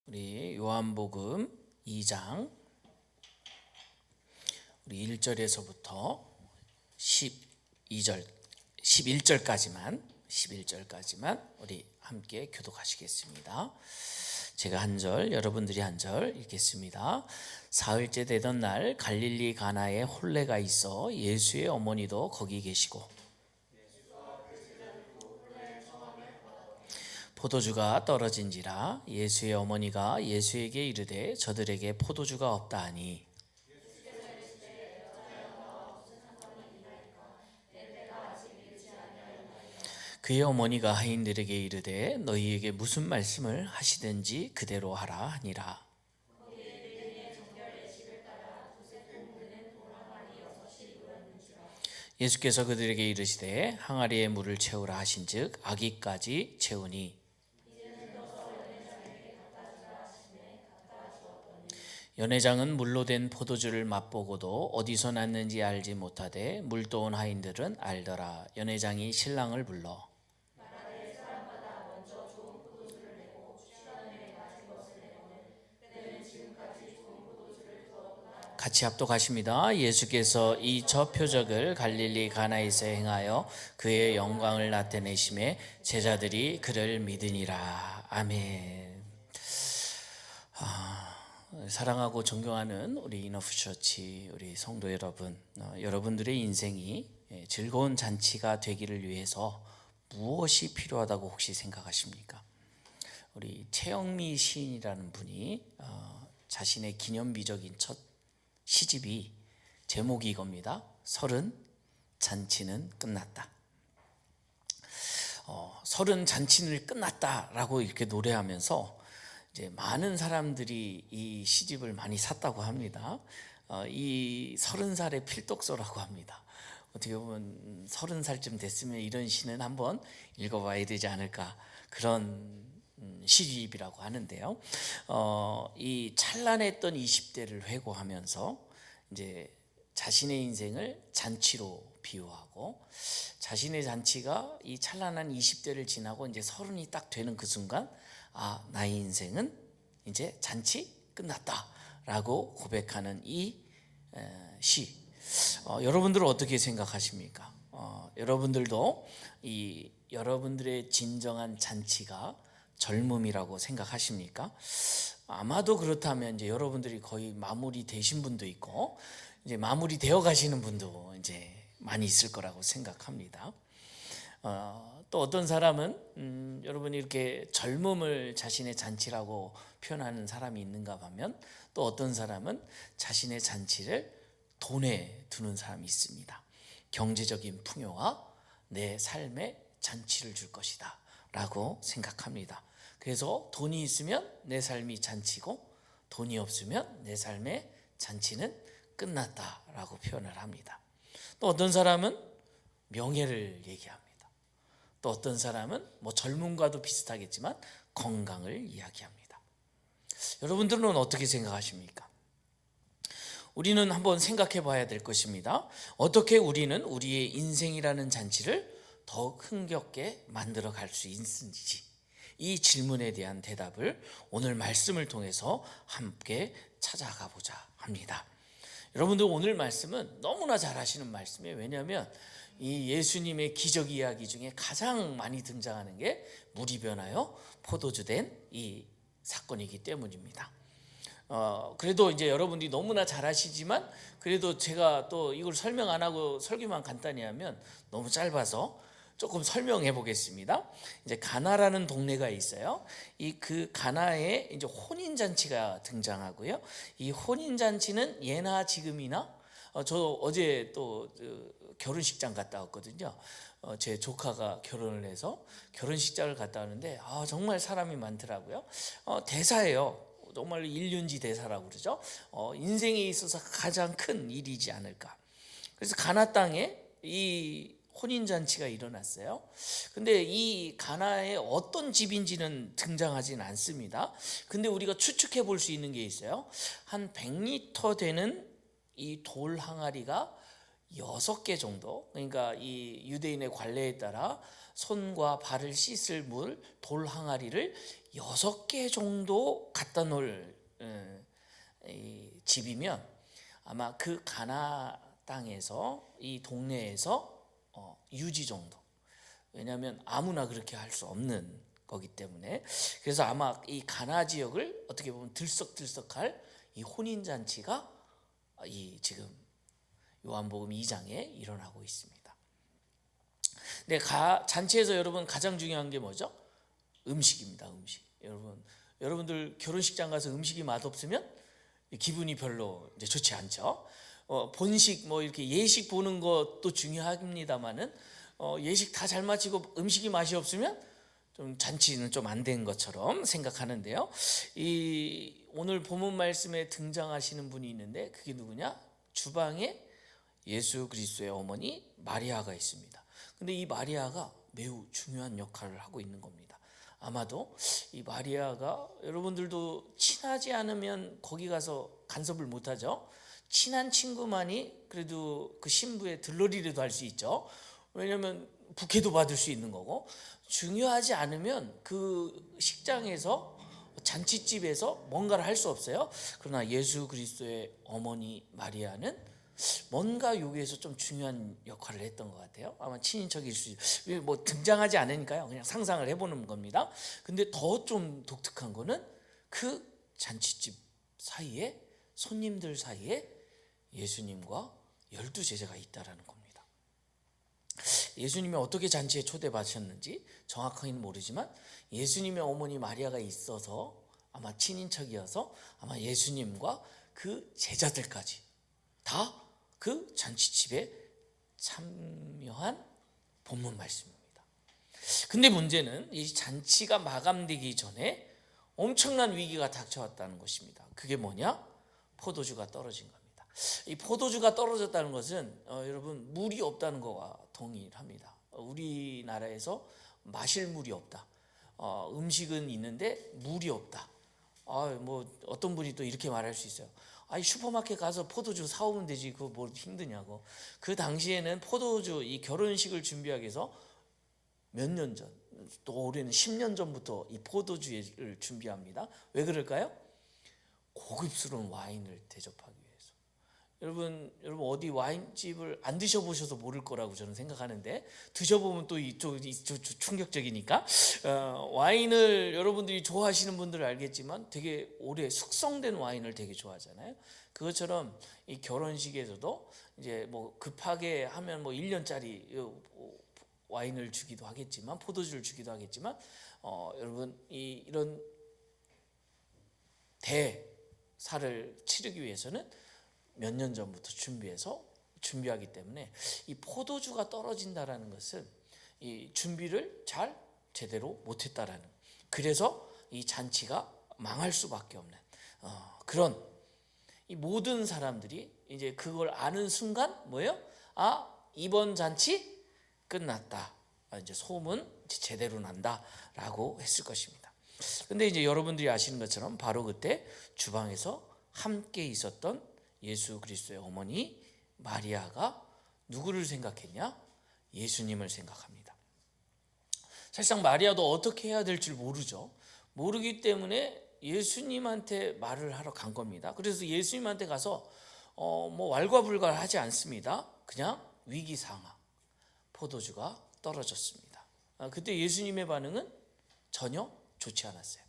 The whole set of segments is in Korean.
우리 요한복음 2장 우리 1절에서부터 12절 11절까지만 우리 함께 교독하시겠습니다. 제가 한 절, 여러분들이 한 절 읽겠습니다. 사흘째 되던 날 갈릴리 가나에 혼례가 있어 예수의 어머니도 거기 계시고 포도주가 떨어진지라 예수의 어머니가 예수에게 이르되 저들에게 포도주가 없다 하니 그의 어머니가 하인들에게 이르되 너희에게 무슨 말씀을 하시든지 그대로 하라 하니라. 예수께서 그들에게 이르시되 항아리에 물을 채우라 하신즉 아기까지 채우니 연회장은 물로 된 포도주를 맛보고도 어디서 났는지 알지 못하되 물 떠온 하인들은 알더라. 연회장이 신랑을 불러 같이 합독하십니다. 예수께서 이 저 표적을 갈릴리 가나에서 행하여 그의 영광을 나타내심에 제자들이 그를 믿으니라. 아멘. 사랑하고 존경하는 우리 이너프처치 우리 성도 여러분, 여러분들의 인생이 즐거운 잔치가 되기를 위해서 무엇이 필요하다고 혹시 생각하십니까? 우리 최영미 시인이라는 분이 자신의 기념비적인 첫 시집이 제목이 이겁니다. 30 잔치는 끝났다. 30 잔치는 끝났다라고 이렇게 노래하면서 이제 많은 사람들이 이 시집을 많이 샀다고 합니다. 이 30살의 필독서라고 합니다. 어떻게 보면 30살쯤 됐으면 이런 시는 한번 읽어봐야 되지 않을까, 그런 시집이라고 하는데요. 이 찬란했던 20대를 회고하면서 이제 자신의 인생을 잔치로 비유하고, 자신의 잔치가 이 찬란한 20대를 지나고 이제 30이 딱 되는 그 순간, 나의 인생은 이제 잔치 끝났다라고 고백하는 이 시. 여러분들은 어떻게 생각하십니까? 여러분들도 이 여러분들의 진정한 잔치가 젊음이라고 생각하십니까? 아마도 그렇다면 이제 여러분들이 거의 마무리 되신 분도 있고 이제 마무리 되어 가시는 분도 이제 많이 있을 거라고 생각합니다. 또 어떤 사람은 여러분이 이렇게 젊음을 자신의 잔치라고 표현하는 사람이 있는가 하면, 또 어떤 사람은 자신의 잔치를 돈에 두는 사람이 있습니다. 경제적인 풍요와 내 삶에 잔치를 줄 것이다 라고 생각합니다. 그래서 돈이 있으면 내 삶이 잔치고 돈이 없으면 내 삶의 잔치는 끝났다라고 표현을 합니다. 또 어떤 사람은 명예를 얘기합니다. 또 어떤 사람은 젊음과도 비슷하겠지만 건강을 이야기합니다. 여러분들은 어떻게 생각하십니까? 우리는 한번 생각해 봐야 될 것입니다. 어떻게 우리는 우리의 인생이라는 잔치를 더 흥겹게 만들어 갈 수 있는지, 이 질문에 대한 대답을 오늘 말씀을 통해서 함께 찾아가 보자 합니다. 여러분들 오늘 말씀은 너무나 잘 아시는 말씀이에요. 왜냐하면 이 예수님의 기적 이야기 중에 가장 많이 등장하는 게 물이 변하여 포도주 된 이 사건이기 때문입니다. 그래도 이제 여러분들이 너무나 잘 아시지만, 그래도 제가 또 이걸 설명 안 하고 설교만 간단히 하면 너무 짧아서 조금 설명해 보겠습니다. 이제 가나라는 동네가 있어요. 그 가나에 이제 혼인 잔치가 등장하고요. 이 혼인 잔치는 예나 지금이나, 저 어제 또 결혼식장 갔다 왔거든요. 제 조카가 결혼을 해서 결혼식장을 갔다 왔는데 정말 사람이 많더라고요. 대사예요. 정말 일륜지 대사라고 그러죠. 인생에 있어서 가장 큰 일이지 않을까. 그래서 가나 땅에 이 혼인잔치가 일어났어요. 근데 이 가나에 어떤 집인지는 등장하진 않습니다. 근데 우리가 추측해 볼 수 있는 게 있어요. 한 100리터 되는 이 돌 항아리가 6개 정도, 그러니까 이 유대인의 관례에 따라 손과 발을 씻을 물 돌 항아리를 6개 정도 갖다 놓을 이 집이면 아마 그 가나 땅에서 이 동네에서 유지 정도, 왜냐하면 아무나 그렇게 할 수 없는 거기 때문에, 그래서 아마 이 가나 지역을 어떻게 보면 들썩들썩할 이 혼인잔치가 이 지금 요한복음 2장에 일어나고 있습니다. 근데 잔치에서 여러분 가장 중요한 게 뭐죠? 음식입니다. 음식. 여러분들 결혼식장 가서 음식이 맛없으면 기분이 별로 이제 좋지 않죠. 본식 뭐 이렇게 예식 보는 것도 중요합니다만은 예식 다 잘 마치고 음식이 맛이 없으면 좀 잔치는 좀 안 된 것처럼 생각하는데요. 이 오늘 본문 말씀에 등장하시는 분이 있는데 그게 누구냐? 주방에 예수 그리스도의 어머니 마리아가 있습니다. 근데 이 마리아가 매우 중요한 역할을 하고 있는 겁니다. 아마도 이 마리아가, 여러분들도 친하지 않으면 거기 가서 간섭을 못하죠. 친한 친구만이 그래도 그 신부의 들러리라도 할 수 있죠. 왜냐하면 부케도 받을 수 있는 거고, 중요하지 않으면 그 식장에서 잔치집에서 뭔가를 할 수 없어요. 그러나 예수 그리스도의 어머니 마리아는 뭔가 여기에서 좀 중요한 역할을 했던 것 같아요. 아마 친인척일 수 있어요. 뭐 등장하지 않으니까요. 그냥 상상을 해보는 겁니다. 근데 더 좀 독특한 거는 그 잔치집 사이에, 손님들 사이에 예수님과 12제자가 있다라는 겁니다. 예수님이 어떻게 잔치에 초대받으셨는지 정확하게는 모르지만 예수님의 어머니 마리아가 있어서 아마 친인척이어서 아마 예수님과 그 제자들까지 다 그 잔치집에 참여한 본문 말씀입니다. 근데 문제는 이 잔치가 마감되기 전에 엄청난 위기가 닥쳐왔다는 것입니다. 그게 뭐냐? 포도주가 떨어진 겁니다. 이 포도주가 떨어졌다는 것은 여러분 물이 없다는 것과 동일합니다. 우리나라에서 마실 물이 없다. 음식은 있는데 물이 없다. 뭐 어떤 분이 또 이렇게 말할 수 있어요. 슈퍼마켓 가서 포도주 사오면 되지, 그거 뭐 힘드냐고. 그 당시에는 포도주, 이 결혼식을 준비하기 위해서 몇 년 전, 또 올해는 10년 전부터 이 포도주를 준비합니다. 왜 그럴까요? 고급스러운 와인을 대접하기 위해서. 여러분 어디 와인집을 안 드셔보셔서 모를 거라고 저는 생각하는데, 드셔보면 또 이쪽 충격적이니까. 와인을 여러분들이 좋아하시는 분들은 알겠지만 되게 오래 숙성된 와인을 되게 좋아하잖아요. 그것처럼 이 결혼식에서도 이제 뭐 급하게 하면 뭐 1년짜리 와인을 주기도 하겠지만, 포도주를 주기도 하겠지만, 여러분 이런 대사를 치르기 위해서는 몇 년 전부터 준비하기 때문에 이 포도주가 떨어진다라는 것은 이 준비를 제대로 못했다라는, 그래서 이 잔치가 망할 수밖에 없는 그런, 이 모든 사람들이 이제 그걸 아는 순간 뭐예요? 이번 잔치 끝났다. 이제 소문 제대로 난다라고 했을 것입니다. 근데 이제 여러분들이 아시는 것처럼 바로 그때 주방에서 함께 있었던 예수 그리스도의 어머니 마리아가 누구를 생각했냐? 예수님을 생각합니다. 사실상 마리아도 어떻게 해야 될 줄 모르죠. 모르기 때문에 예수님한테 말을 하러 간 겁니다. 그래서 예수님한테 가서 뭐 왈가불가하지 않습니다. 그냥 위기상황, 포도주가 떨어졌습니다. 그때 예수님의 반응은 전혀 좋지 않았어요.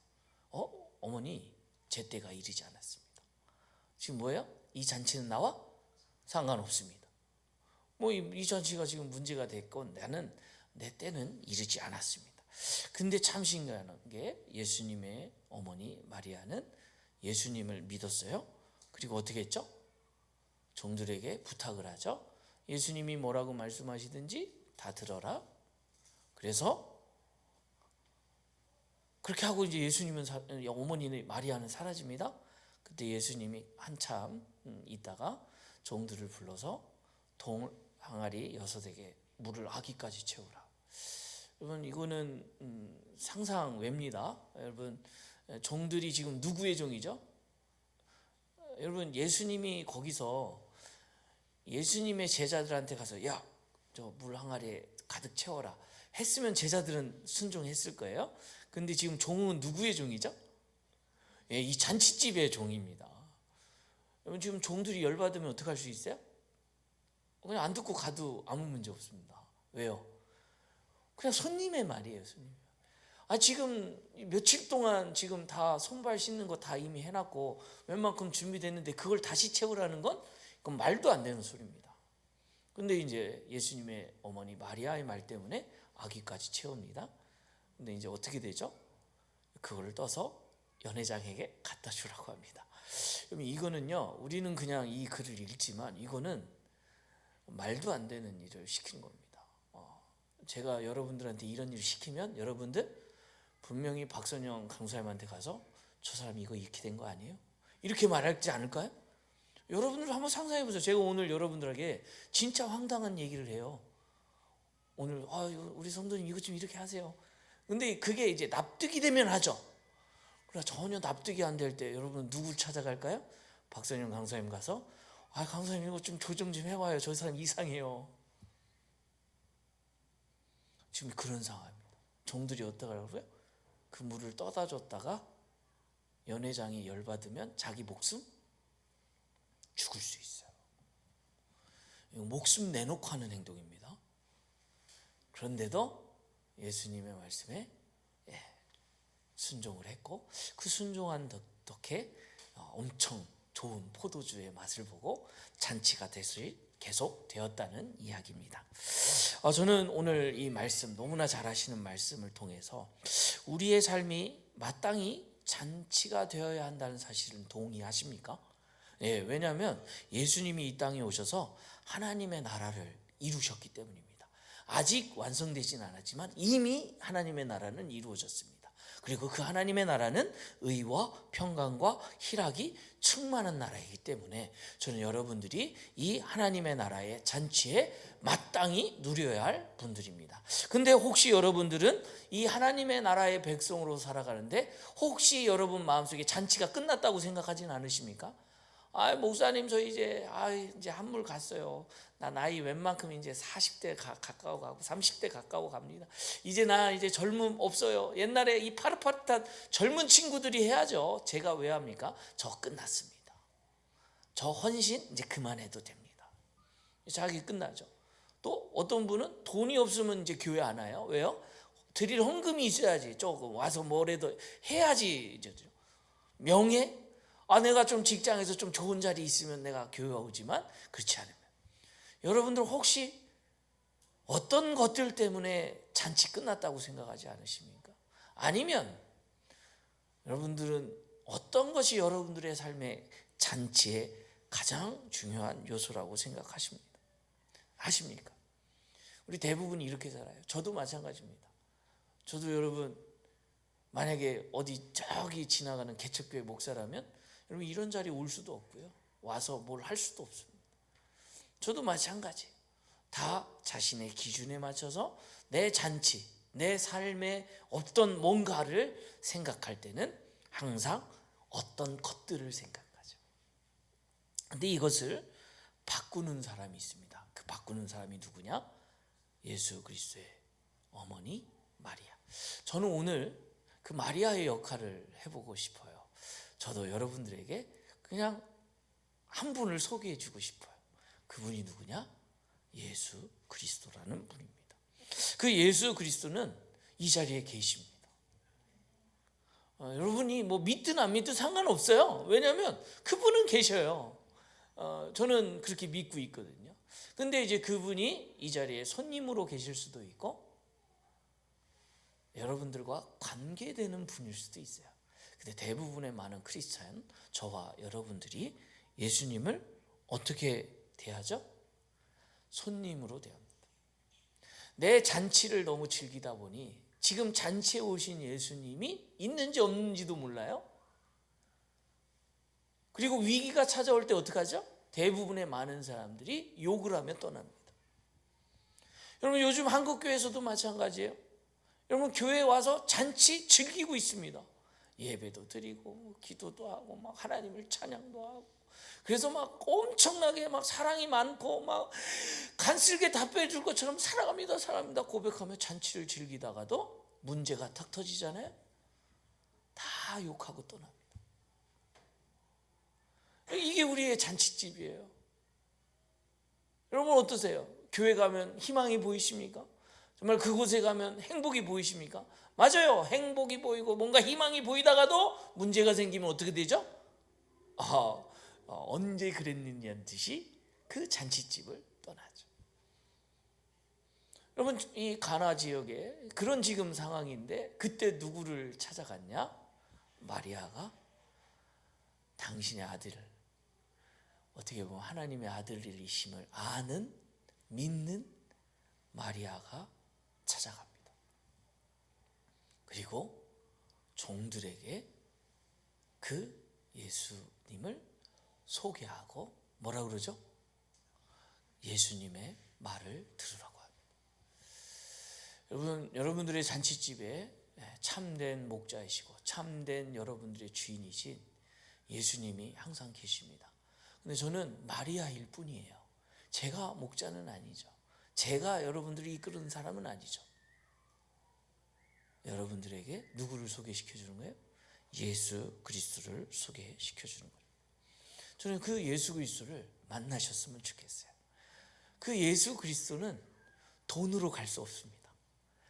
어머니, 제 때가 이르지 않았습니다. 지금 뭐예요? 이 잔치는 나와 상관없습니다. 뭐 이 잔치가 지금 문제가 됐건 나는 내 때는 이르지 않았습니다. 근데 참 신기한 게 예수님의 어머니 마리아는 예수님을 믿었어요. 그리고 어떻게 했죠? 종들에게 부탁을 하죠. 예수님이 뭐라고 말씀하시든지 다 들어라. 그래서 그렇게 하고 이제 어머니는 마리아는 사라집니다. 그때 예수님이 한참 있다가 종들을 불러서 동 항아리 6개 물을 아기까지 채우라. 여러분 이거는 상상 외입니다. 여러분 종들이 지금 누구의 종이죠? 여러분 예수님이 거기서 예수님의 제자들한테 가서 야, 저 물 항아리에 가득 채워라 했으면 제자들은 순종했을 거예요. 근데 지금 종은 누구의 종이죠? 예, 이 잔치집의 종입니다. 여러분 지금 종들이 열받으면 어떻게 할 수 있어요? 그냥 안 듣고 가도 아무 문제 없습니다. 왜요? 그냥 손님의 말이에요. 손님. 지금 며칠 동안 지금 다 손발 씻는 거 다 이미 해놨고 웬만큼 준비됐는데 그걸 다시 채우라는 건 그건 말도 안 되는 소리입니다. 근데 이제 예수님의 어머니 마리아의 말 때문에 아기까지 채웁니다. 근데 이제 어떻게 되죠? 그거를 떠서 연회장에게 갖다 주라고 합니다. 그럼 이거는요, 우리는 그냥 이 글을 읽지만 이거는 말도 안 되는 일을 시킨 겁니다. 제가 여러분들한테 이런 일을 시키면 여러분들 분명히 박선영 강사님한테 가서 저 사람이 이거 이렇게 된 거 아니에요? 이렇게 말하지 않을까요? 여러분들 한번 상상해 보세요. 제가 오늘 여러분들에게 진짜 황당한 얘기를 해요. 오늘 우리 성도님 이것 좀 이렇게 하세요. 근데 그게 이제 납득이 되면 하죠. 그러나 전혀 납득이 안 될 때 여러분 누굴 찾아갈까요? 박선영 강사님 가서 강사님 이거 좀 조정 좀 해봐요. 저 사람 이상해요. 지금 그런 상황입니다. 종들이 어떡하라고요? 그 물을 떠다 줬다가 연회장이 열받으면 자기 목숨 죽을 수 있어요. 목숨 내놓고 하는 행동입니다. 그런데도 예수님의 말씀에 순종을 했고 그 순종한 덕에 엄청 좋은 포도주의 맛을 보고 잔치가 계속 되었다는 이야기입니다. 저는 오늘 이 말씀 너무나 잘 아시는 말씀을 통해서 우리의 삶이 마땅히 잔치가 되어야 한다는 사실은 동의하십니까? 왜냐하면 예수님이 이 땅에 오셔서 하나님의 나라를 이루셨기 때문입니다. 아직 완성되진 않았지만 이미 하나님의 나라는 이루어졌습니다. 그리고 그 하나님의 나라는 의와 평강과 희락이 충만한 나라이기 때문에 저는 여러분들이 이 하나님의 나라의 잔치에 마땅히 누려야 할 분들입니다. 근데 혹시 여러분들은 이 하나님의 나라의 백성으로 살아가는데 혹시 여러분 마음속에 잔치가 끝났다고 생각하진 않으십니까? 목사님 저 이제 한물 갔어요. 나 나이 웬만큼 이제 40대 가까워 가고 30대 가까워 갑니다. 이제 나 이제 젊음 없어요. 옛날에 이 파릇파릇한 젊은 친구들이 해야죠. 제가 왜 합니까? 저 끝났습니다. 저 헌신 이제 그만해도 됩니다. 자기 끝나죠. 또 어떤 분은 돈이 없으면 이제 교회 안 와요. 왜요? 드릴 헌금이 있어야지. 조금 와서 뭐라도 해야지. 명예? 내가 좀 직장에서 좀 좋은 자리 있으면 내가 교회 오지만 그렇지 않으면 여러분들 혹시 어떤 것들 때문에 잔치 끝났다고 생각하지 않으십니까? 아니면 여러분들은 어떤 것이 여러분들의 삶의 잔치의 가장 중요한 요소라고 생각하십니까? 아십니까? 우리 대부분이 이렇게 살아요. 저도 마찬가지입니다. 저도 여러분 만약에 어디 저기 지나가는 개척교회 목사라면 여러분 이런 자리에 올 수도 없고요. 와서 뭘 할 수도 없습니다. 저도 마찬가지예요. 다 자신의 기준에 맞춰서 내 잔치, 내 삶의 어떤 뭔가를 생각할 때는 항상 어떤 것들을 생각하죠. 근데 이것을 바꾸는 사람이 있습니다. 그 바꾸는 사람이 누구냐? 예수 그리스도의 어머니 마리아. 저는 오늘 그 마리아의 역할을 해보고 싶어요. 저도 여러분들에게 그냥 한 분을 소개해 주고 싶어요. 그분이 누구냐? 예수 그리스도라는 분입니다. 그 예수 그리스도는 이 자리에 계십니다. 여러분이 뭐 믿든 안 믿든 상관없어요. 왜냐하면 그분은 계셔요. 저는 그렇게 믿고 있거든요. 근데 이제 그분이 이 자리에 손님으로 계실 수도 있고 여러분들과 관계되는 분일 수도 있어요. 근데 대부분의 많은 크리스찬, 저와 여러분들이 예수님을 어떻게 대하죠? 손님으로 대합니다. 내 잔치를 너무 즐기다 보니 지금 잔치에 오신 예수님이 있는지 없는지도 몰라요. 그리고 위기가 찾아올 때 어떡하죠? 대부분의 많은 사람들이 욕을 하며 떠납니다. 여러분 요즘 한국교회에서도 마찬가지예요. 여러분 교회에 와서 잔치 즐기고 있습니다. 예배도 드리고 기도도 하고 막 하나님을 찬양도 하고 그래서 막 엄청나게 막 사랑이 많고 막 간쓸게 답변해 줄 것처럼 사랑합니다, 사랑합니다 고백하며 잔치를 즐기다가도 문제가 탁 터지잖아요. 다 욕하고 떠납니다. 이게 우리의 잔치집이에요. 여러분 어떠세요? 교회 가면 희망이 보이십니까? 정말 그곳에 가면 행복이 보이십니까? 맞아요. 행복이 보이고 뭔가 희망이 보이다가도 문제가 생기면 어떻게 되죠? 언제 그랬느냐는 듯이 그 잔치집을 떠나죠. 여러분 이 가나 지역에 그런 지금 상황인데 그때 누구를 찾아갔냐? 마리아가 당신의 아들을, 어떻게 보면 하나님의 아들이심을 아는, 믿는 마리아가 찾아갑니다. 그리고 종들에게 그 예수님을 소개하고 뭐라 그러죠? 예수님의 말을 들으라고 합니다. 여러분들의 잔치집에 참된 목자이시고 참된 여러분들의 주인이신 예수님이 항상 계십니다. 근데 저는 마리아일 뿐이에요. 제가 목자는 아니죠. 제가 여러분들이 이끄는 사람은 아니죠. 여러분들에게 누구를 소개시켜 주는 거예요? 예수 그리스도를 소개시켜 주는 거예요. 저는 그 예수 그리스도를 만나셨으면 좋겠어요. 그 예수 그리스도는 돈으로 갈 수 없습니다.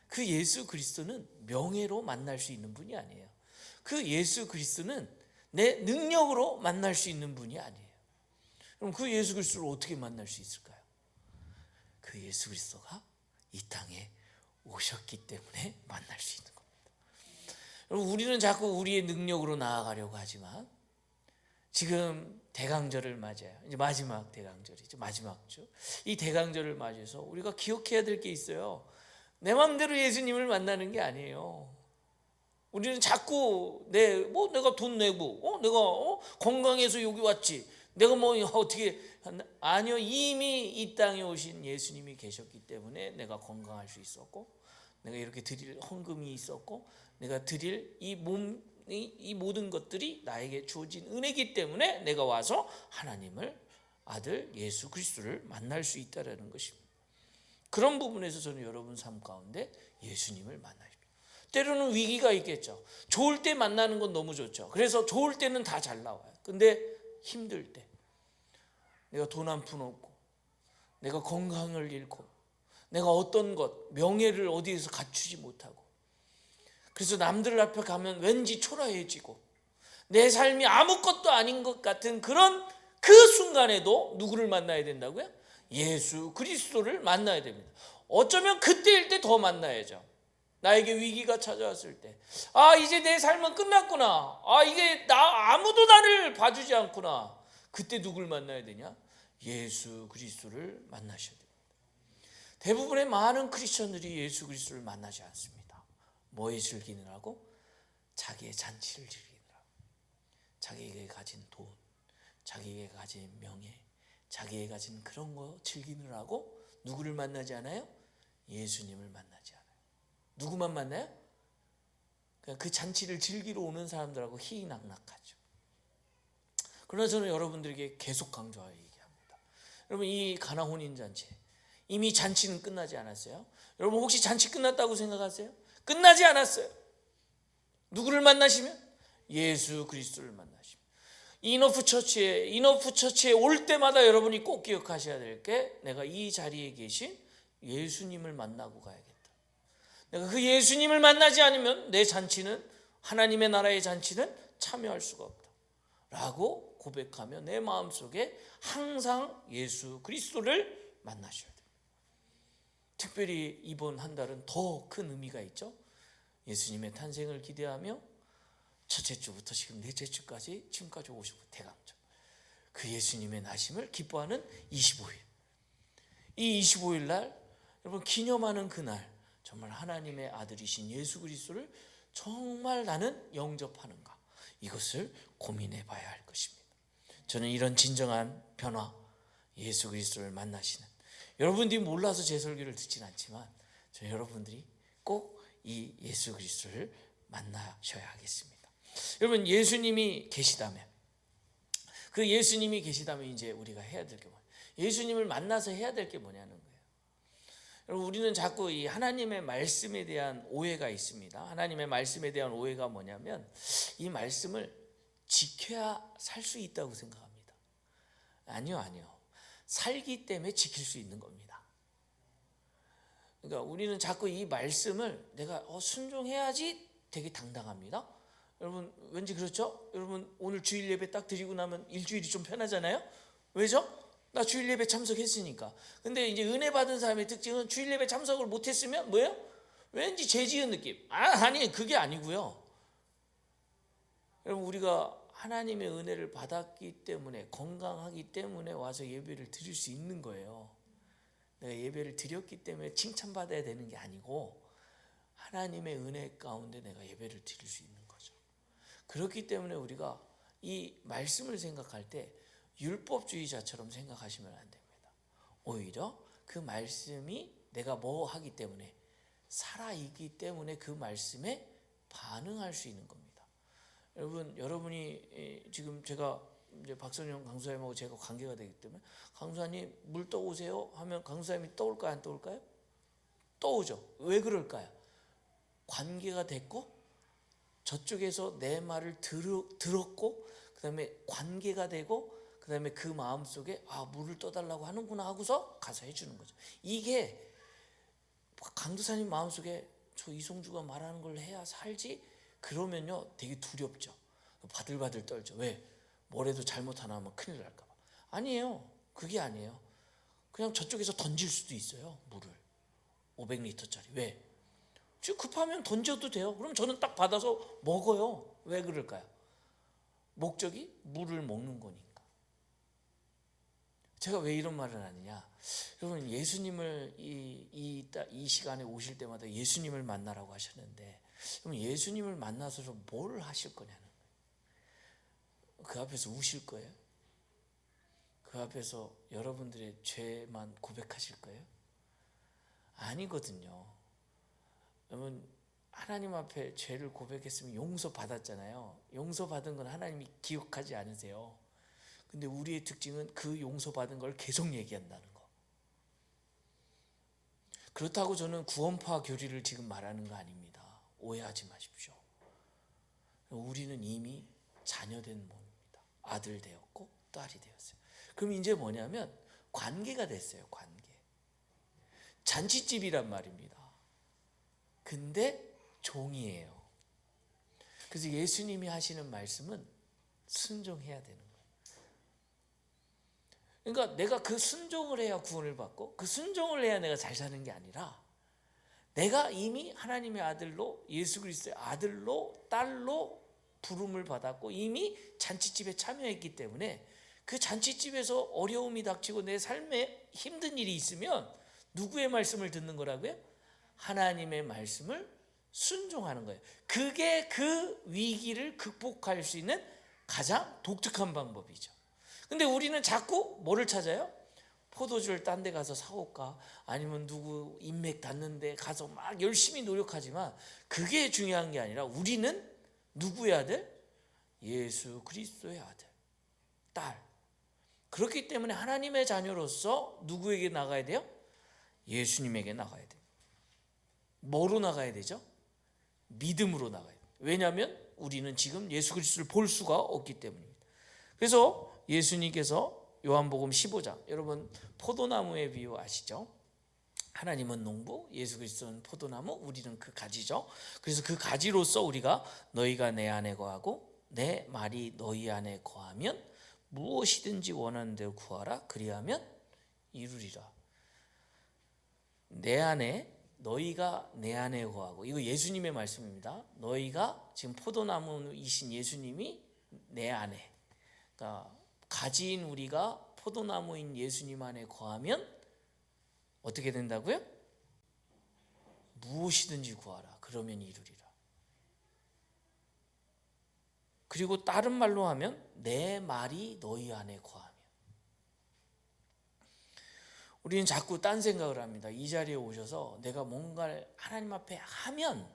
그 예수 그리스도는 명예로 만날 수 있는 분이 아니에요. 그 예수 그리스도는 내 능력으로 만날 수 있는 분이 아니에요. 그럼 그 예수 그리스도를 어떻게 만날 수 있을까요? 그 예수 그리스도가 이 땅에 오셨기 때문에 만날 수 있는 겁니다. 여러분 우리는 자꾸 우리의 능력으로 나아가려고 하지만 지금 대강절을 맞아요. 이제 마지막 대강절이죠. 마지막 주. 이 대강절을 맞이해서 우리가 기억해야 될 게 있어요. 내 마음대로 예수님을 만나는 게 아니에요. 우리는 자꾸 내가 돈 내고 내가 건강해서 여기 왔지. 내가 어떻게 아니요. 이미 이 땅에 오신 예수님이 계셨기 때문에 내가 건강할 수 있었고 내가 이렇게 드릴 헌금이 있었고 내가 드릴 이 모든 것들이 나에게 주어진 은혜이기 때문에 내가 와서 하나님을 아들 예수 그리스도를 만날 수 있다라는 것입니다. 그런 부분에서 저는 여러분 삶 가운데 예수님을 만나십니다. 때로는 위기가 있겠죠. 좋을 때 만나는 건 너무 좋죠. 그래서 좋을 때는 다 잘 나와요. 근데 힘들 때 내가 돈 한 푼 없고 내가 건강을 잃고 내가 어떤 것 명예를 어디에서 갖추지 못하고 그래서 남들 앞에 가면 왠지 초라해지고 내 삶이 아무것도 아닌 것 같은 그런 그 순간에도 누구를 만나야 된다고요? 예수 그리스도를 만나야 됩니다. 어쩌면 그때일 때 더 만나야죠. 나에게 위기가 찾아왔을 때 이제 내 삶은 끝났구나. 이게 아무도 나를 봐주지 않구나. 그때 누굴 만나야 되냐? 예수 그리스도를 만나셔야 됩니다. 대부분의 많은 크리스천들이 예수 그리스도를 만나지 않습니다. 뭐에 즐기느라고? 자기의 잔치를 즐기느라고. 자기에게 가진 돈, 자기에게 가진 명예, 자기에게 가진 그런 거 즐기느라고 누구를 만나지 않아요? 예수님을 만나지 않아요. 누구만 만나요? 그 잔치를 즐기러 오는 사람들하고 희희낙낙하죠. 그러나 저는 여러분들에게 계속 강조하여 얘기합니다. 여러분 이 가나 혼인잔치 이미 잔치는 끝나지 않았어요? 여러분 혹시 잔치 끝났다고 생각하세요? 끝나지 않았어요. 누구를 만나시면? 예수 그리스도를 만나시면. 이너프 처치에 올 때마다 여러분이 꼭 기억하셔야 될 게 내가 이 자리에 계신 예수님을 만나고 가야겠다. 내가 그 예수님을 만나지 않으면 내 잔치는 하나님의 나라의 잔치는 참여할 수가 없다 라고 고백하며 내 마음속에 항상 예수 그리스도를 만나셔야 돼요. 특별히 이번 한 달은 더 큰 의미가 있죠. 예수님의 탄생을 기대하며 첫째 주부터 지금 넷째 주까지 지금까지 55 대강절 그 예수님의 나심을 기뻐하는 25일 이 25일 날 여러분 기념하는 그날 정말 하나님의 아들이신 예수 그리스도를 정말 나는 영접하는가 이것을 고민해 봐야 할 것입니다. 저는 이런 진정한 변화 예수 그리스도를 만나시는 여러분들이 몰라서 제 설교를 듣진 않지만 저는 여러분들이 꼭 이 예수 그리스도를 만나셔야 하겠습니다. 여러분 예수님이 계시다면 그 예수님이 계시다면 이제 우리가 해야 될 게 뭐냐? 예수님을 만나서 해야 될 게 뭐냐는 거예요. 여러분, 우리는 자꾸 이 하나님의 말씀에 대한 오해가 있습니다. 하나님의 말씀에 대한 오해가 뭐냐면 이 말씀을 지켜야 살 수 있다고 생각합니다. 아니요. 살기 때문에 지킬 수 있는 겁니다. 그러니까 우리는 자꾸 이 말씀을 내가 순종해야지 되게 당당합니다. 여러분 왠지 그렇죠? 여러분 오늘 주일 예배 딱 드리고 나면 일주일이 좀 편하잖아요. 왜죠? 나 주일 예배 참석했으니까. 근데 이제 은혜 받은 사람의 특징은 주일 예배 참석을 못했으면 뭐예요? 왠지 죄 지은 느낌. 아니 그게 아니고요. 여러분 우리가 하나님의 은혜를 받았기 때문에, 건강하기 때문에 와서 예배를 드릴 수 있는 거예요. 내가 예배를 드렸기 때문에 칭찬받아야 되는 게 아니고 하나님의 은혜 가운데 내가 예배를 드릴 수 있는 거죠. 그렇기 때문에 우리가 이 말씀을 생각할 때 율법주의자처럼 생각하시면 안 됩니다. 오히려 그 말씀이 내가 뭐 하기 때문에, 살아있기 때문에 그 말씀에 반응할 수 있는 겁니다. 여러분이 지금 제가 이제 박선영 강수사님하고 제가 관계가 되기 때문에 강수사님 물 떠오세요 하면 강수사님이 떠올까요, 안 떠올까요? 떠오죠. 왜 그럴까요? 관계가 됐고 저쪽에서 내 말을 들었고 그 다음에 관계가 되고 그 다음에 그 마음속에 물을 떠달라고 하는구나 하고서 가서 해주는 거죠. 이게 강도사님 마음속에 저 이송주가 말하는 걸 해야 살지? 그러면요 되게 두렵죠. 바들바들 떨죠. 왜? 뭐래도 잘못 하나 하면 큰일 날까 봐. 아니에요. 그게 아니에요. 그냥 저쪽에서 던질 수도 있어요. 물을 500리터짜리. 왜? 지금 급하면 던져도 돼요. 그럼 저는 딱 받아서 먹어요. 왜 그럴까요? 목적이 물을 먹는 거니까. 제가 왜 이런 말을 하느냐? 여러분 예수님을 이 시간에 오실 때마다 예수님을 만나라고 하셨는데, 그럼 예수님을 만나서 뭘 하실 거냐는 거예요. 그 앞에서 우실 거예요? 그 앞에서 여러분들의 죄만 고백하실 거예요? 아니거든요. 여러분 하나님 앞에 죄를 고백했으면 용서받았잖아요. 용서받은 건 하나님이 기억하지 않으세요. 근데 우리의 특징은 그 용서받은 걸 계속 얘기한다는 거. 그렇다고 저는 구원파 교리를 지금 말하는 거 아닙니다. 오해하지 마십시오. 우리는 이미 자녀된 몸입니다. 아들 되었고 딸이 되었어요. 그럼 이제 뭐냐면 관계가 됐어요. 관계. 잔치집이란 말입니다. 근데 종이에요. 그래서 예수님이 하시는 말씀은 순종해야 되는 거예요. 그러니까 내가 그 순종을 해야 구원을 받고 그 순종을 해야 내가 잘 사는 게 아니라, 내가 이미 하나님의 아들로, 예수 그리스도의 아들로, 딸로 부름을 받았고 이미 잔치집에 참여했기 때문에 그 잔치집에서 어려움이 닥치고 내 삶에 힘든 일이 있으면 누구의 말씀을 듣는 거라고요? 하나님의 말씀을 순종하는 거예요. 그게 그 위기를 극복할 수 있는 가장 독특한 방법이죠. 근데 우리는 자꾸 뭐를 찾아요? 포도주를 딴 데 가서 사올까? 아니면 누구 인맥 닿는데 가서 막 열심히 노력하지만 그게 중요한 게 아니라 우리는 누구의 아들? 예수 그리스도의 아들, 딸. 그렇기 때문에 하나님의 자녀로서 누구에게 나가야 돼요? 예수님에게 나가야 돼요. 뭐로 나가야 되죠? 믿음으로 나가야 돼요. 왜냐하면 우리는 지금 예수 그리스도를 볼 수가 없기 때문입니다. 그래서 예수님께서 요한복음 15장, 여러분 포도나무의 비유 아시죠? 하나님은 농부, 예수 그리스도는 포도나무, 우리는 그 가지죠. 그래서 그 가지로서 우리가 너희가 내 안에 거하고 내 말이 너희 안에 거하면 무엇이든지 원하는 대로 구하라. 그리하면 이루리라. 내 안에, 너희가 내 안에 거하고, 이거 예수님의 말씀입니다. 너희가 지금 포도나무이신 예수님이 내 안에, 그러니까 가지인 우리가 포도나무인 예수님 안에 거하면 어떻게 된다고요? 무엇이든지 구하라. 그러면 이루리라. 그리고 다른 말로 하면 내 말이 너희 안에 거하면. 우리는 자꾸 딴 생각을 합니다. 이 자리에 오셔서 내가 뭔가를 하나님 앞에 하면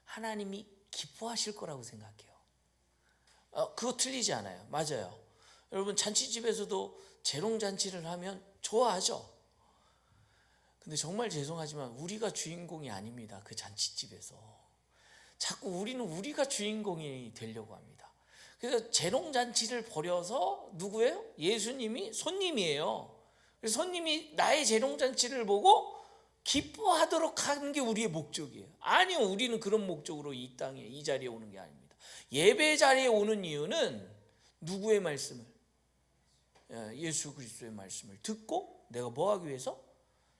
하나님이 기뻐하실 거라고 생각해요. 그거 틀리지 않아요. 맞아요. 여러분 잔치집에서도 재롱잔치를 하면 좋아하죠. 근데 정말 죄송하지만 우리가 주인공이 아닙니다. 그 잔치집에서 자꾸 우리가 주인공이 되려고 합니다. 그래서 재롱잔치를 벌여서 누구예요? 예수님이 손님이에요. 그래서 손님이 나의 재롱잔치를 보고 기뻐하도록 하는 게 우리의 목적이에요. 아니요, 우리는 그런 목적으로 이 땅에 이 자리에 오는 게 아닙니다. 예배 자리에 오는 이유는 누구의 말씀을? 예수 그리스도의 말씀을 듣고 내가 뭐 하기 위해서?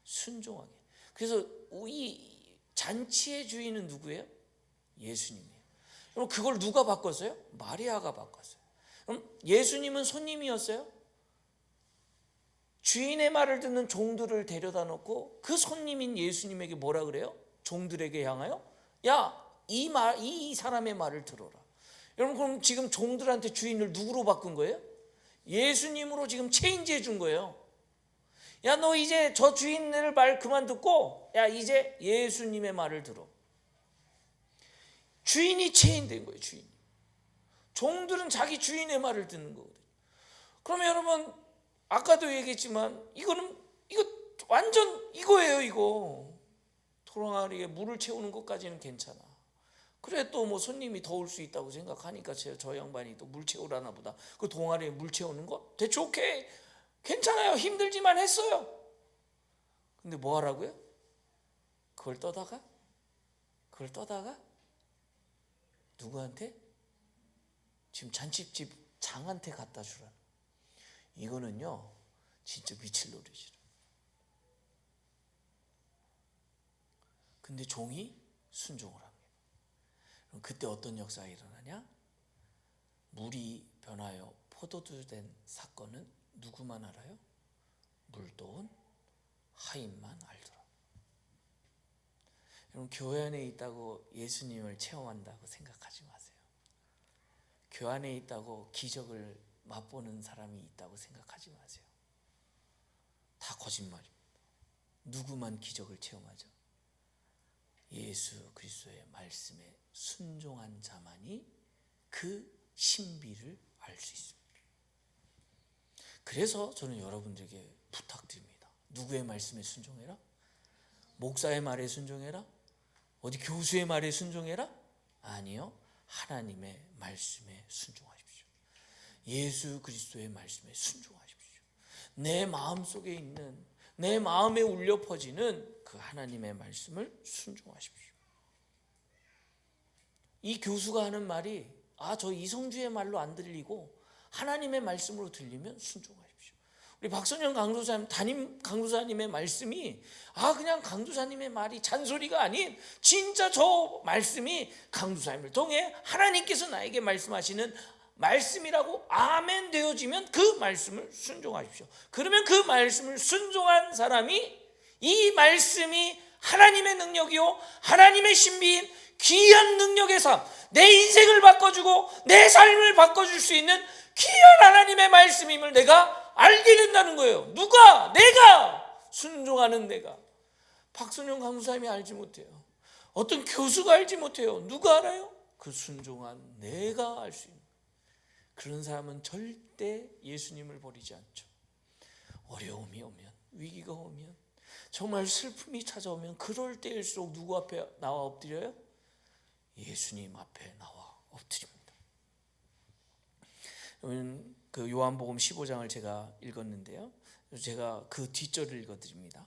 순종하게. 그래서 이 잔치의 주인은 누구예요? 예수님이에요. 그럼 그걸 누가 바꿨어요? 마리아가 바꿨어요. 그럼 예수님은 손님이었어요? 주인의 말을 듣는 종들을 데려다 놓고 그 손님인 예수님에게 뭐라 그래요? 종들에게 향하여 야, 이 사람의 말을 들어라. 여러분, 그럼 지금 종들한테 주인을 누구로 바꾼 거예요? 예수님으로 지금 체인지해 준 거예요. 야, 너 이제 저 주인의 말 그만 듣고 야, 이제 예수님의 말을 들어. 주인이 체인된 거예요. 주인. 종들은 자기 주인의 말을 듣는 거거든요. 그러면 여러분, 아까도 얘기했지만 이거 완전 이거예요. 이거 도랑아리에 물을 채우는 것까지는 괜찮아. 그래, 또 뭐 손님이 더울 수 있다고 생각하니까 저 양반이 또 물 채우라나 보다. 그 동아리에 물 채우는 거 대체 오케이, 괜찮아요. 힘들지만 했어요. 근데 뭐 하라고요? 그걸 떠다가 누구한테? 지금 잔치집 장한테 갖다 주라. 이거는요 진짜 미칠 노릇이라. 근데 종이 순종을 합니다. 그럼 그때 어떤 역사가 일어나냐? 물이 변하여 포도주 된 사건은 누구만 알아요? 물도온 하인만 알더라. 여러분, 교회 안에 있다고 예수님을 체험한다고 생각하지 마세요. 교회 안에 있다고 기적을 맛보는 사람이 있다고 생각하지 마세요. 다 거짓말입니다. 누구만 기적을 체험하죠? 예수 그리스도의 말씀에 순종한 자만이 그 신비를 알 수 있습니다. 그래서 저는 여러분들에게 부탁드립니다. 누구의 말씀에 순종해라? 목사의 말에 순종해라? 어디 교수의 말에 순종해라? 아니요, 하나님의 말씀에 순종하십시오. 예수 그리스도의 말씀에 순종하십시오. 내 마음속에 있는, 내 마음에 울려 퍼지는 그 하나님의 말씀을 순종하십시오. 이 교수가 하는 말이 저 이성주의 말로 안 들리고 하나님의 말씀으로 들리면 순종하십시오. 우리 박선영 강도사님, 담임 강도사님의 말씀이 그냥 강도사님의 말이 잔소리가 아닌 진짜 저 말씀이 강도사님을 통해 하나님께서 나에게 말씀하시는 말씀이라고 아멘 되어지면 그 말씀을 순종하십시오. 그러면 그 말씀을 순종한 사람이 이 말씀이 하나님의 능력이요 하나님의 신비인 귀한 능력의 삶, 내 인생을 바꿔주고 내 삶을 바꿔줄 수 있는 귀한 하나님의 말씀임을 내가 알게 된다는 거예요. 누가? 내가! 순종하는 내가. 박선영 강사님이 알지 못해요. 어떤 교수가 알지 못해요. 누가 알아요? 그 순종한 내가 알 수 있는. 그런 사람은 절대 예수님을 버리지 않죠. 어려움이 오면, 위기가 오면, 정말 슬픔이 찾아오면 그럴 때일수록 누구 앞에 나와 엎드려요? 예수님 앞에 나와 엎드립니다. 그 요한복음 15장을 제가 읽었는데요, 제가 그 뒷절을 읽어드립니다.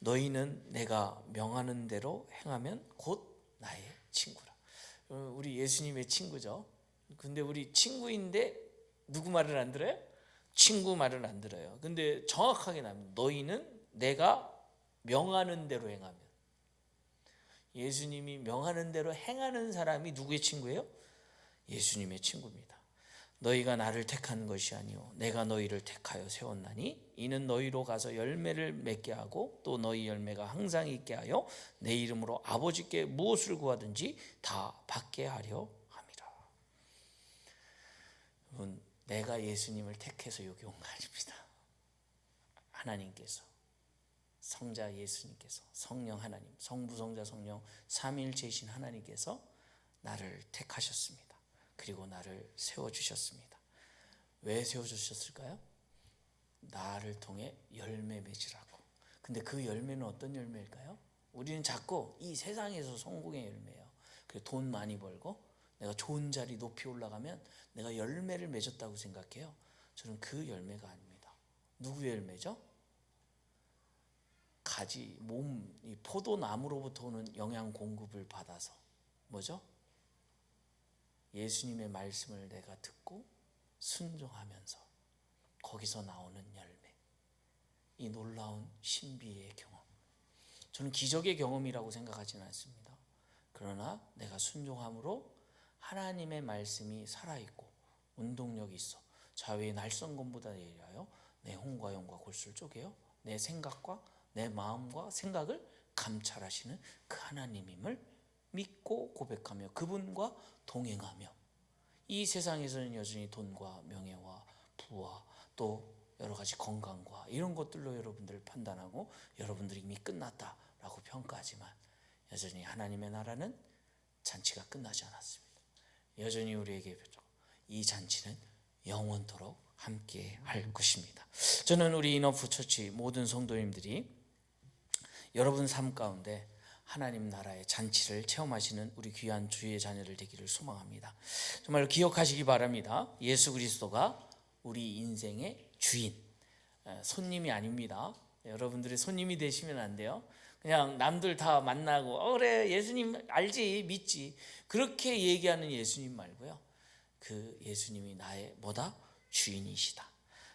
너희는 내가 명하는 대로 행하면 곧 나의 친구라. 우리 예수님의 친구죠. 근데 우리 친구인데 누구 말을 안 들어요? 친구 말을 안 들어요. 근데 정확하게 나옵니다. 너희는 내가 명하는 대로 행하면. 예수님이 명하는 대로 행하는 사람이 누구의 친구예요? 예수님의 친구입니다. 너희가 나를 택한 것이 아니요 내가 너희를 택하여 세웠나니 이는 너희로 가서 열매를 맺게 하고 또 너희 열매가 항상 있게 하여 내 이름으로 아버지께 무엇을 구하든지 다 받게 하려 함이라. 여러분, 내가 예수님을 택해서 여기 온 거 아닙니다. 하나님께서, 성자 예수님께서, 성령 하나님, 성부 성자 성령 삼위일체이신 하나님께서 나를 택하셨습니다. 그리고 나를 세워주셨습니다. 왜 세워주셨을까요? 나를 통해 열매 맺으라고. 근데 그 열매는 어떤 열매일까요? 우리는 자꾸 이 세상에서 성공의 열매예요. 그리고 돈 많이 벌고 내가 좋은 자리 높이 올라가면 내가 열매를 맺었다고 생각해요. 저는 그 열매가 아닙니다. 누구의 열매죠? 가지, 몸, 이 포도나무로부터 오는 영양 공급을 받아서 뭐죠? 예수님의 말씀을 내가 듣고 순종하면서 거기서 나오는 열매, 이 놀라운 신비의 경험. 저는 기적의 경험이라고 생각하지는 않습니다. 그러나 내가 순종함으로 하나님의 말씀이 살아있고 운동력이 있어 좌우의 날성검보다 예리하여 내 혼과 영과 골수를 쪼개어 내 생각과 내 마음과 생각을 감찰하시는 그 하나님임을 믿고 고백하며 그분과 동행하며, 이 세상에서는 여전히 돈과 명예와 부와 또 여러 가지 건강과 이런 것들로 여러분들을 판단하고 여러분들이 이미 끝났다라고 평가하지만 여전히 하나님의 나라는 잔치가 끝나지 않았습니다. 여전히 우리에게 이 잔치는 영원토록 함께 할 것입니다. 저는 우리 인어프 처치 모든 성도님들이 여러분 삶 가운데 하나님 나라의 잔치를 체험하시는 우리 귀한 주의 자녀들 되기를 소망합니다. 정말 기억하시기 바랍니다. 예수 그리스도가 우리 인생의 주인, 손님이 아닙니다. 여러분들이 손님이 되시면 안 돼요. 그냥 남들 다 만나고 그래 예수님 알지 믿지 그렇게 얘기하는 예수님 말고요. 그 예수님이 나의 뭐다? 주인이시다.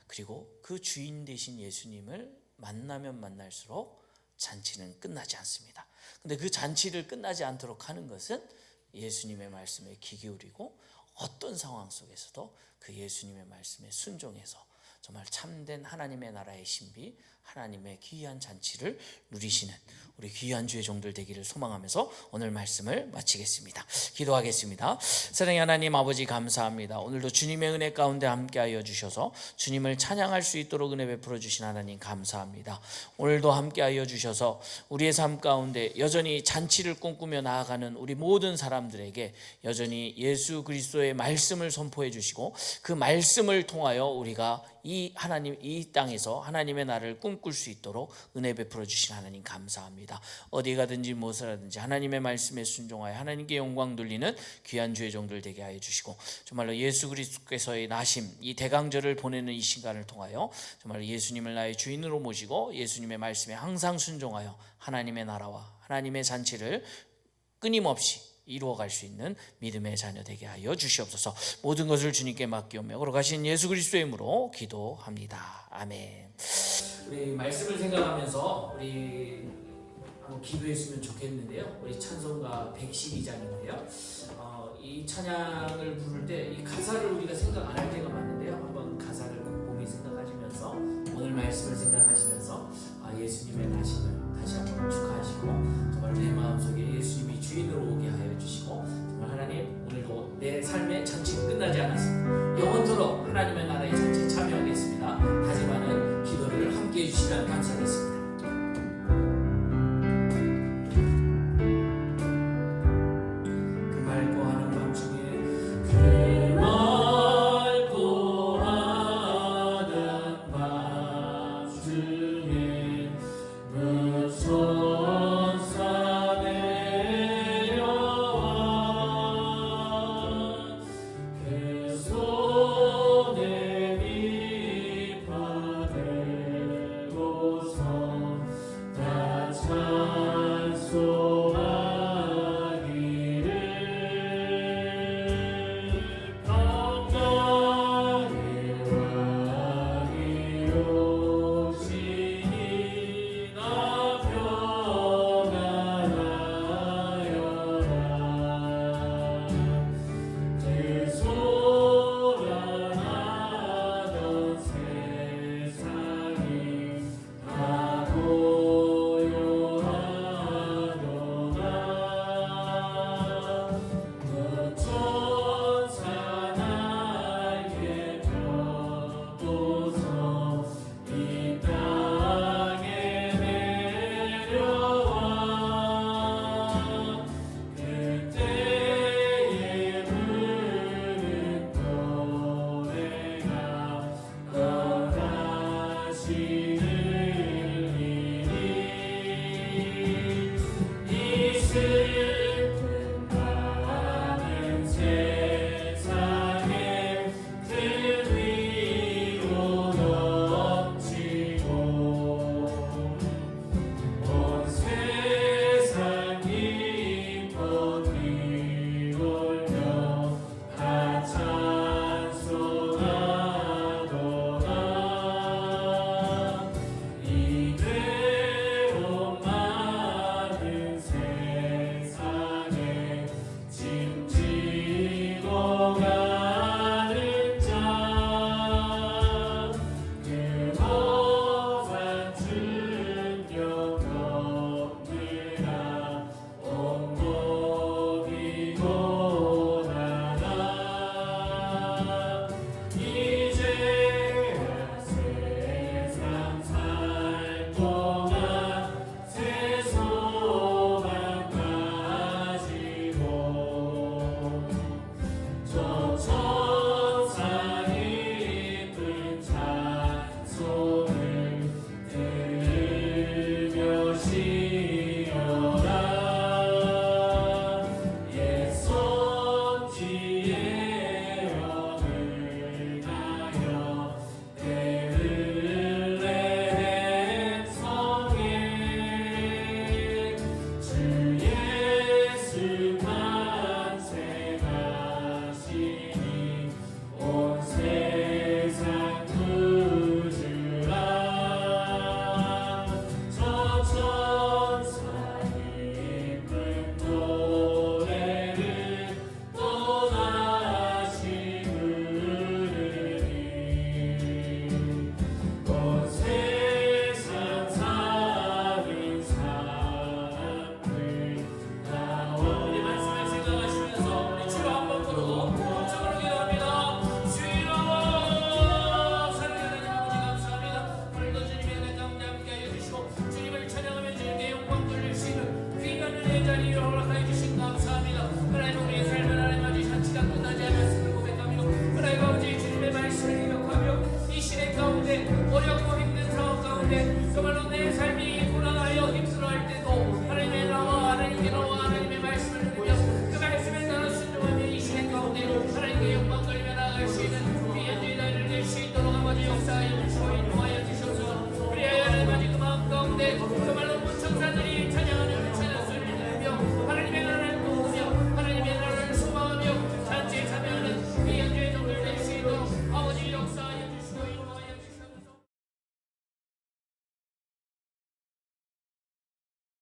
그리고 그 주인 되신 예수님을 만나면 만날수록 잔치는 끝나지 않습니다. 근데 그 잔치를 끝나지 않도록 하는 것은 예수님의 말씀에 귀 기울이고 어떤 상황 속에서도 그 예수님의 말씀에 순종해서 정말 참된 하나님의 나라의 신비, 하나님의 귀한 잔치를 누리시는 우리 귀한 주의 종들 되기를 소망하면서 오늘 말씀을 마치겠습니다. 기도하겠습니다. 사랑의 하나님 아버지 감사합니다. 오늘도 주님의 은혜 가운데 함께하여 주셔서 주님을 찬양할 수 있도록 은혜 베풀어 주신 하나님 감사합니다. 오늘도 함께하여 주셔서 우리의 삶 가운데 여전히 잔치를 꿈꾸며 나아가는 우리 모든 사람들에게 여전히 예수 그리스도의 말씀을 선포해 주시고 그 말씀을 통하여 우리가 이 땅에서 하나님의 나라를 꿈꿀 수 있도록 은혜 베풀어 주신 하나님 감사합니다. 어디 가든지 무엇을 하든지 하나님의 말씀에 순종하여 하나님께 영광 돌리는 귀한 주의 종들 되게 하여 주시고 정말로 예수 그리스도께서의 나심 이 대강절을 보내는 이 시간을 통하여 정말로 예수님을 나의 주인으로 모시고 예수님의 말씀에 항상 순종하여 하나님의 나라와 하나님의 잔치를 끊임없이 이루어갈 수 있는 믿음의 자녀 되게 하여 주시옵소서. 모든 것을 주님께 맡기오며 걸어가신 예수 그리스도의 이름으로 기도합니다. 아멘. 우리 말씀을 생각하면서 우리 한번 기도했으면 좋겠는데요. 우리 찬송가 112장인데요. 이 찬양을 부를 때 이 가사를 우리가 생각 안 할 때가 많은데요. 한번 가사를 곰곰이 생각하시면서 오늘 말씀을 생각하시면서 예수님의 나심을 다시 한번 축하하시고 정말 내 마음속에 예수님이 주인으로 오게 하여